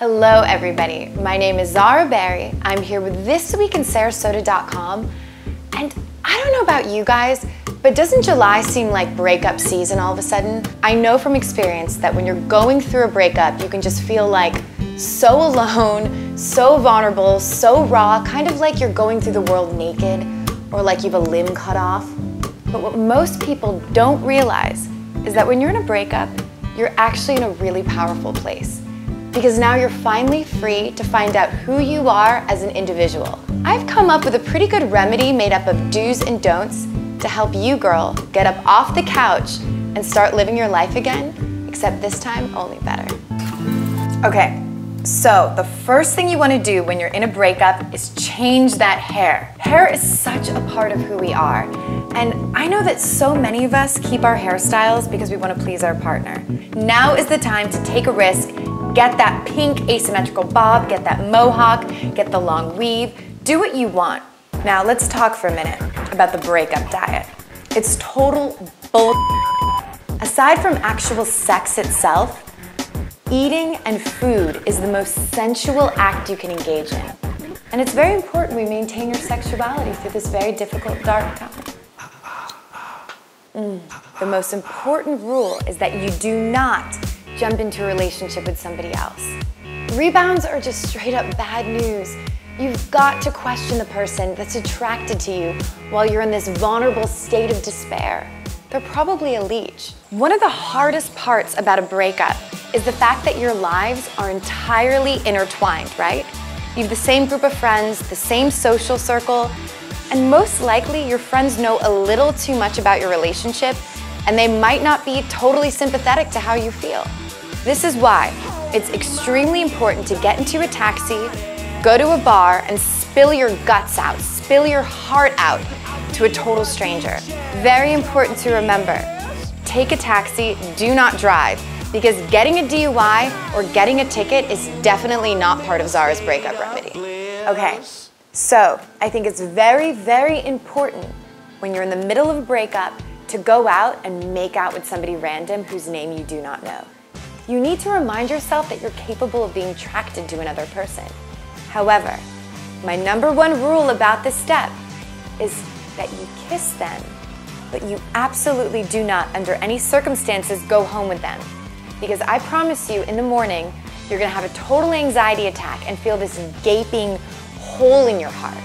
Hello everybody, my name is Zara Barrie. I'm here with thisweekinsarasota.com, and I don't know about you guys, but doesn't July seem like breakup season all of a sudden? I know from experience that when you're going through a breakup, you can just feel like so alone, so vulnerable, so raw, kind of like you're going through the world naked, or like you have a limb cut off. But what most people don't realize is that when you're in a breakup, you're actually in a really powerful place. Because now you're finally free to find out who you are as an individual. I've come up with a pretty good remedy made up of do's and don'ts to help you, girl, get up off the couch and start living your life again, except this time only better. Okay, so the first thing you want to do when you're in a breakup is change that hair. Hair is such a part of who we are. And I know that so many of us keep our hairstyles because we want to please our partner. Now is the time to take a risk. Get that pink asymmetrical bob, get that mohawk, get the long weave, do what you want. Now let's talk for a minute about the breakup diet. It's total bull. Aside from actual sex itself, eating and food is the most sensual act you can engage in. And it's very important we maintain your sexuality through this very difficult, dark time. The most important rule is that you do not jump into a relationship with somebody else. Rebounds are just straight up bad news. You've got to question the person that's attracted to you while you're in this vulnerable state of despair. They're probably a leech. One of the hardest parts about a breakup is the fact that your lives are entirely intertwined, right? You have the same group of friends, the same social circle, and most likely your friends know a little too much about your relationship and they might not be totally sympathetic to how you feel. This is why it's extremely important to get into a taxi, go to a bar, and spill your guts out, spill your heart out to a total stranger. Very important to remember, take a taxi, do not drive, because getting a DUI or getting a ticket is definitely not part of Zara's breakup remedy. Okay, so I think it's very, very important when you're in the middle of a breakup to go out and make out with somebody random whose name you do not know. You need to remind yourself that you're capable of being attracted to another person. However, my #1 rule about this step is that you kiss them, but you absolutely do not, under any circumstances, go home with them. Because I promise you, in the morning, you're gonna have a total anxiety attack and feel this gaping hole in your heart.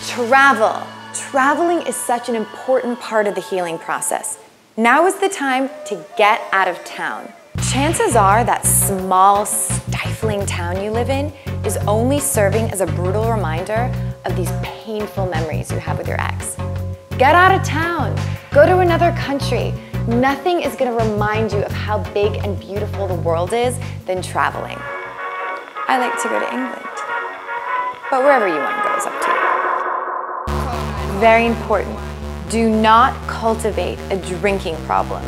Travel. Traveling is such an important part of the healing process. Now is the time to get out of town. Chances are that small, stifling town you live in is only serving as a brutal reminder of these painful memories you have with your ex. Get out of town. Go to another country. Nothing is going to remind you of how big and beautiful the world is than traveling. I like to go to England, but wherever you want to go is up to you. Very important. Do not cultivate a drinking problem.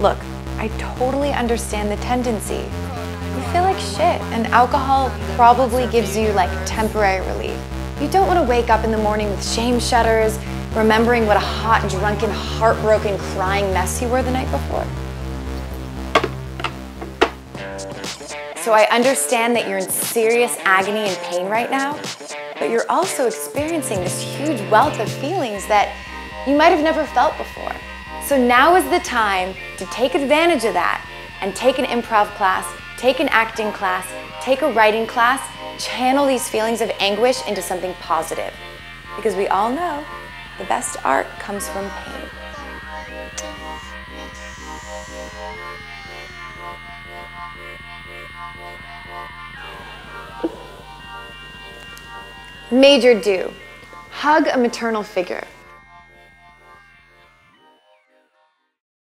Look, I totally understand the tendency. You feel like shit, and alcohol probably gives you like temporary relief. You don't want to wake up in the morning with shame shudders, remembering what a hot, drunken, heartbroken, crying mess you were the night before. So I understand that you're in serious agony and pain right now, but you're also experiencing this huge wealth of feelings that you might have never felt before. So now is the time to take advantage of that and take an improv class, take an acting class, take a writing class, channel these feelings of anguish into something positive. Because we all know the best art comes from pain. Major do. Hug a maternal figure.